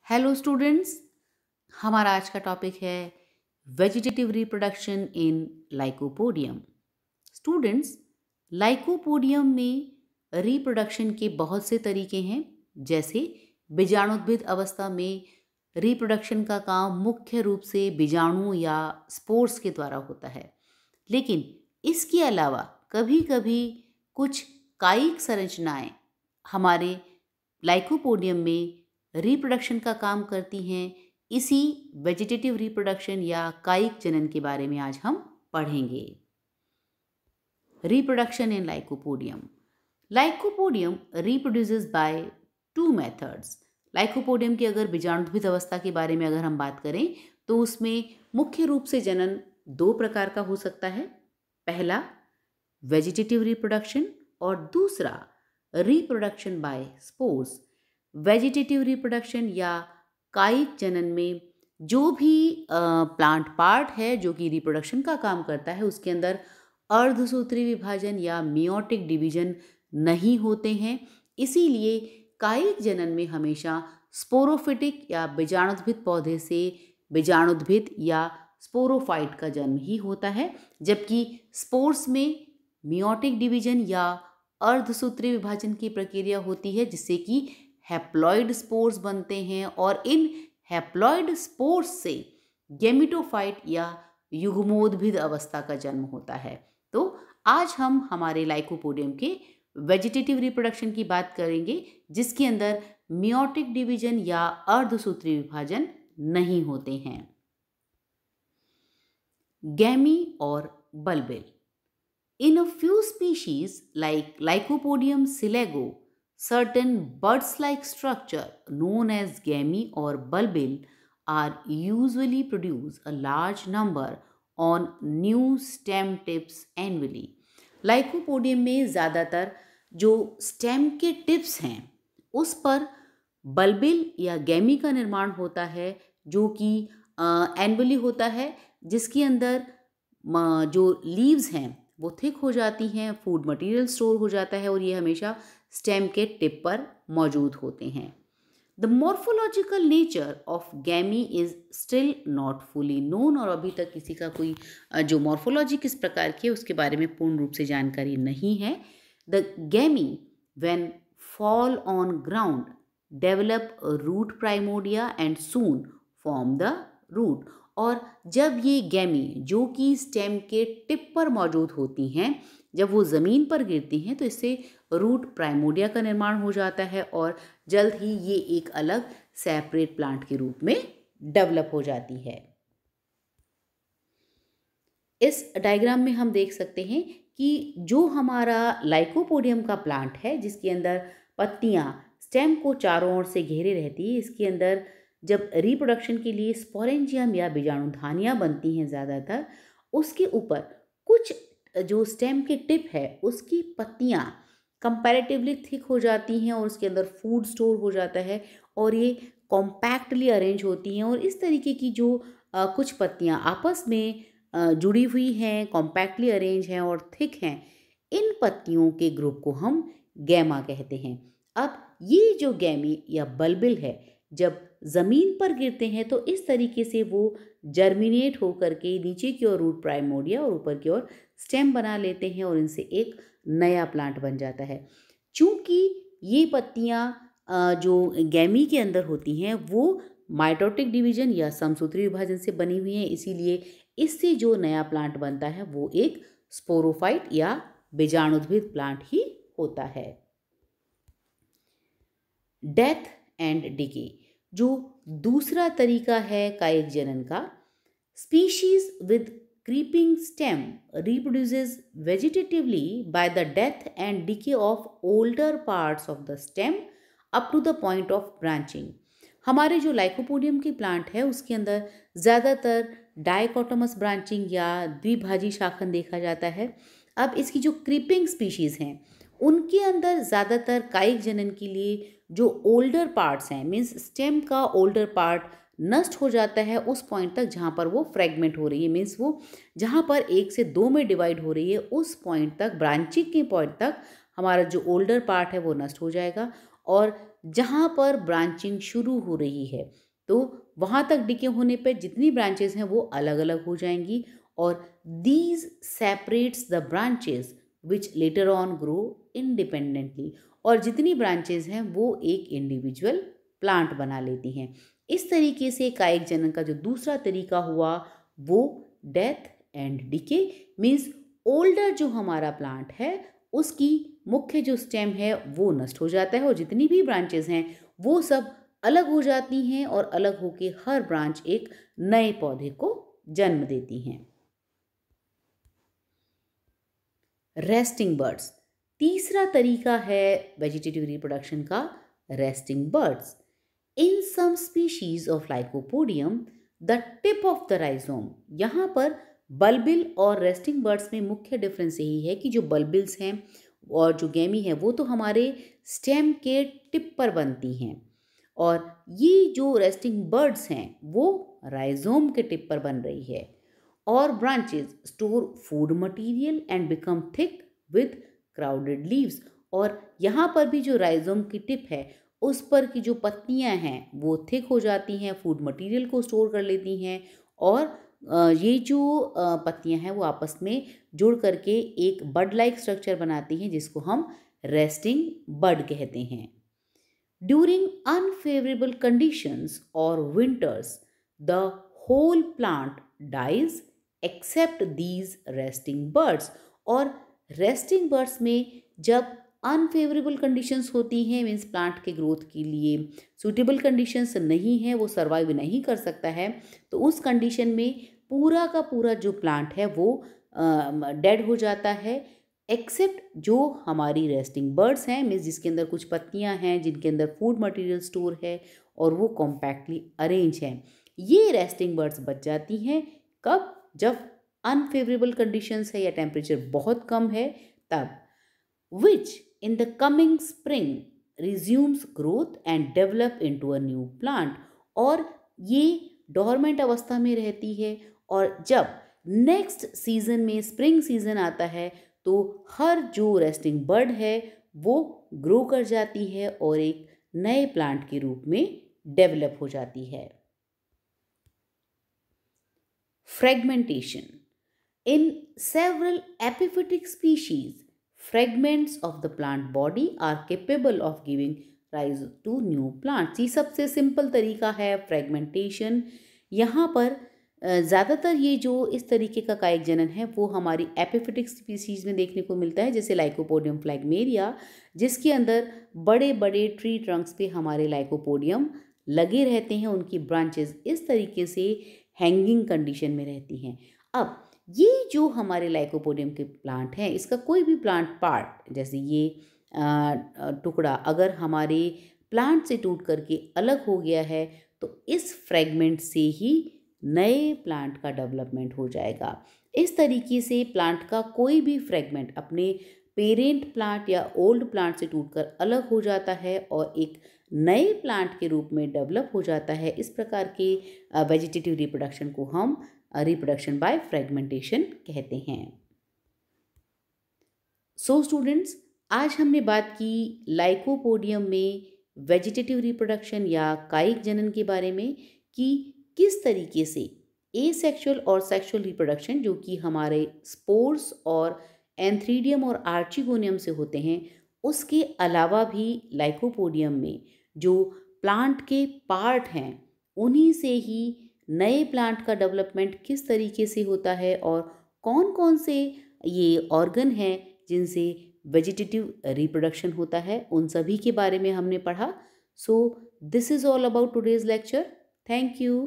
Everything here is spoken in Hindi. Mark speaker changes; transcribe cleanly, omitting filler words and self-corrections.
Speaker 1: हेलो स्टूडेंट्स, हमारा आज का टॉपिक है vegetative reproduction in lycopodium. Students, lycopodium में रिप्रोडक्शन के बहुत से तरीके हैं। जैसे बीजाणुद्भिद अवस्था में रिप्रोडक्शन का काम मुख्य रूप से बीजाणु या स्पोर्स के द्वारा होता है, लेकिन इसके अलावा कभी कभी कुछ कायिक संरचनाएं हमारे लाइकोपोडियम में रिप्रोडक्शन का काम करती हैं। इसी वेजिटेटिव रिप्रोडक्शन या कायिक जनन के बारे में आज हम पढ़ेंगे। Reproduction in lycopodium. Lycopodium reproduces by two methods. Lycopodium की अगर बीजाणुद्भिद अवस्था के बारे में अगर हम बात करें तो उसमें मुख्य रूप से जनन दो प्रकार का हो सकता है। पहला वेजिटेटिव रिप्रोडक्शन और दूसरा reproduction by spores. Vegetative reproduction या कायिक जनन में जो भी प्लांट पार्ट है जो कि रिप्रोडक्शन का काम करता है उसके अंदर अर्धसूत्री विभाजन या मियोटिक डिवीजन नहीं होते हैं। इसीलिए कायिक जनन में हमेशा स्पोरोफिटिक या बीजाणुद्भिद पौधे से बीजाणुद्भिद या स्पोरोफाइट का जन्म ही होता है, जबकि स्पोर्स में मियोटिक डिवीजन या अर्धसूत्री विभाजन की प्रक्रिया होती है जिससे कि हैप्लॉइड स्पोर्स बनते हैं और इन हैप्लॉइड स्पोर्स से गैमेटोफाइट या युग्मोद्भिद अवस्था का जन्म होता है। तो आज हम हमारे लाइकोपोडियम के वेजिटेटिव रिप्रोडक्शन की बात करेंगे जिसके अंदर मियोटिक डिवीजन या अर्धसूत्री विभाजन नहीं होते हैं। गैमी और bulbil. In a few species like lycopodium selago, certain buds-like structure known as gamy or bulbil are usually produce a large number on new stem tips annually. Lycopodium में ज़्यादातर जो स्टेम के टिप्स हैं उस पर बल्बिल या गैमी का निर्माण होता है जो कि एनुअली होता है, जिसके अंदर जो लीव्स हैं वो थिक हो जाती हैं, फूड मटेरियल स्टोर हो जाता है और ये हमेशा स्टेम के टिप पर मौजूद होते हैं। The morphological nature of गैमी is still not fully known. और अभी तक किसी का कोई जो मॉर्फोलॉजी किस प्रकार की है उसके बारे में पूर्ण रूप से जानकारी नहीं है। The gamete when fall on ground develop root primordia and soon form the root. और जब ये गैमी जो कि स्टेम के टिप पर मौजूद होती हैं, जब वो ज़मीन पर गिरती हैं तो इससे रूट प्राइमोडिया का निर्माण हो जाता है और जल्द ही ये एक अलग सेपरेट प्लांट के रूप में डेवलप हो जाती है। इस डायग्राम में हम देख सकते हैं कि जो हमारा लाइकोपोडियम का प्लांट है जिसके अंदर पत्तियां स्टेम को चारों ओर से घेरे रहती है, इसके अंदर जब रिप्रोडक्शन के लिए स्पोरेंजियम या बीजाणुधानियां बनती हैं ज़्यादातर, उसके ऊपर कुछ जो स्टेम के टिप है उसकी पत्तियां कंपैरेटिवली थिक हो जाती हैं और उसके अंदर फूड स्टोर हो जाता है और ये कॉम्पैक्टली अरेंज होती हैं। और इस तरीके की जो कुछ पत्तियां आपस में जुड़ी हुई हैं, कॉम्पैक्टली अरेंज हैं और थिक हैं, इन पत्तियों के ग्रुप को हम गैमा कहते हैं। अब ये जो गैमी या बल्बिल है जब ज़मीन पर गिरते हैं तो इस तरीके से वो जर्मिनेट होकर के नीचे की ओर रूट प्राइमोडिया और ऊपर की ओर स्टेम बना लेते हैं और इनसे एक नया प्लांट बन जाता है। चूँकि ये पत्तियाँ जो गैमी के अंदर होती हैं वो माइटोटिक डिवीजन या समसूत्री विभाजन से बनी हुई हैं, इसीलिए इससे जो नया प्लांट बनता है वो एक स्पोरोफाइट या बीजाणुद्भिद प्लांट ही होता है। डेथ एंड डिके, जो दूसरा तरीका है कायिक जनन का। Species with creeping stem reproduces vegetatively by the death and decay of older parts of the stem up to the point of branching. हमारे जो लाइकोपोडियम की प्लांट है उसके अंदर ज़्यादातर डाइकोटोमस ब्रांचिंग या द्विभाजी शाखन देखा जाता है। अब इसकी जो क्रीपिंग स्पीशीज़ हैं उनके अंदर ज़्यादातर कायिक जनन के लिए जो ओल्डर पार्ट्स हैं, मीन्स स्टेम का ओल्डर पार्ट नष्ट हो जाता है उस पॉइंट तक जहाँ पर वो फ्रेगमेंट हो रही है, मीन्स वो जहाँ पर 1 से 2 में डिवाइड हो रही है उस पॉइंट तक, ब्रांचिंग के पॉइंट तक हमारा जो ओल्डर पार्ट है वो नष्ट हो जाएगा। और जहाँ पर ब्रांचिंग शुरू हो रही है, तो वहाँ तक डिके होने पे जितनी ब्रांचेस हैं वो अलग अलग हो जाएंगी, और these separates the branches which later on grow independently. और जितनी ब्रांचेस हैं वो एक इंडिविजुअल प्लांट बना लेती हैं। इस तरीके से कायिक जनन का जो दूसरा तरीका हुआ वो death and decay, means older जो हमारा प्लांट है उसकी मुख्य जो स्टेम है वो नष्ट हो जाता है, और जितनी भी ब्रांचेस हैं वो सब अलग हो जाती हैं, और अलग होके हर ब्रांच एक नए पौधे को जन्म देती हैं। रेस्टिंग बर्ड्स, तीसरा तरीका है वेजिटेटिव रिप्रोडक्शन का, resting buds. In some species of Lycopodium the tip of the rhizome, यहाँ पर बल्बिल और रेस्टिंग बर्ड्स में मुख्य डिफरेंस यही है कि जो बल्बिल्स हैं और जो गैमी है वो तो हमारे स्टेम के टिप पर बनती हैं, और ये जो रेस्टिंग बर्ड्स हैं वो राइजोम के टिप पर बन रही है। और branches store food material and become thick with crowded leaves, और यहाँ पर भी जो राइजोम की टिप है उस पर की जो पत्तियाँ हैं वो थिक हो जाती हैं, फूड मटेरियल को स्टोर कर लेती हैं, और ये जो पत्तियाँ हैं वो आपस में जुड़ करके एक बड लाइक स्ट्रक्चर बनाती हैं जिसको हम रेस्टिंग बड कहते हैं। During unfavorable conditions or winters, the whole plant dies except these resting birds। और resting birds में जब अनफेवरेबल कंडीशंस होती हैं, मीन्स प्लांट के ग्रोथ के लिए सूटेबल कंडीशंस नहीं है, वो सर्वाइव नहीं कर सकता है, तो उस कंडीशन में पूरा का पूरा जो प्लांट है वो डेड हो जाता है, एक्सेप्ट जो हमारी रेस्टिंग बर्ड्स हैं, मीन्स जिसके अंदर कुछ पत्तियां हैं, जिनके अंदर फूड मटेरियल स्टोर है और वो कॉम्पैक्टली अरेंज हैं। ये रेस्टिंग बर्ड्स बच जाती हैं कब? जब अनफेवरेबल कंडीशंस है या टेम्परेचर बहुत कम है तब। Which in the coming spring resumes growth and develop into a new plant. और ये डोरमेंट अवस्था में रहती है, और जब नेक्स्ट सीजन में स्प्रिंग सीजन आता है तो हर जो रेस्टिंग बर्ड है वो ग्रो कर जाती है और एक नए प्लांट के रूप में डेवलप हो जाती है। Fragmentation, in several epiphytic species fragments of the plant body are capable of giving rise to new plants. ये सबसे सिंपल तरीका है फ्रेगमेंटेशन। यहाँ पर ज़्यादातर ये जो इस तरीके का कायिक जनन है वो हमारी एपिफिटिक स्पीसीज में देखने को मिलता है, जैसे लाइकोपोडियम फ्लैगमेरिया, जिसके अंदर बड़े बड़े ट्री ट्रंक्स पे हमारे लाइकोपोडियम लगे रहते हैं, उनकी ब्रांचेस इस तरीके से हैंगिंग कंडीशन में रहती हैं। अब ये जो हमारे लाइकोपोडियम के प्लांट हैं, इसका कोई भी प्लांट पार्ट, जैसे ये टुकड़ा अगर हमारे प्लांट से टूट करके अलग हो गया है तो इस फ्रेगमेंट से ही नए प्लांट का डेवलपमेंट हो जाएगा। इस तरीके से प्लांट का कोई भी फ्रेगमेंट अपने पेरेंट प्लांट या ओल्ड प्लांट से टूटकर अलग हो जाता है और एक नए प्लांट के रूप में डेवलप हो जाता है। इस प्रकार के वेजिटेटिव रिप्रोडक्शन को हम रिप्रोडक्शन बाय फ्रेगमेंटेशन कहते हैं। सो स्टूडेंट्स, आज हमने बात की लाइकोपोडियम में वेजिटेटिव रिप्रोडक्शन या कायिक जनन के बारे में कि किस तरीके से एसेक्सुअल और सेक्सुअल रिप्रोडक्शन जो कि हमारे स्पोर्स और एंथ्रीडियम और आर्चिगोनियम से होते हैं, उसके अलावा भी लाइकोपोडियम में जो प्लांट के पार्ट हैं उन्हीं से ही नए प्लांट का डेवलपमेंट किस तरीके से होता है और कौन कौन से ये ऑर्गन हैं जिनसे वेजिटेटिव रिप्रोडक्शन होता है, उन सभी के बारे में हमने पढ़ा। So this is all about today's lecture. Thank you.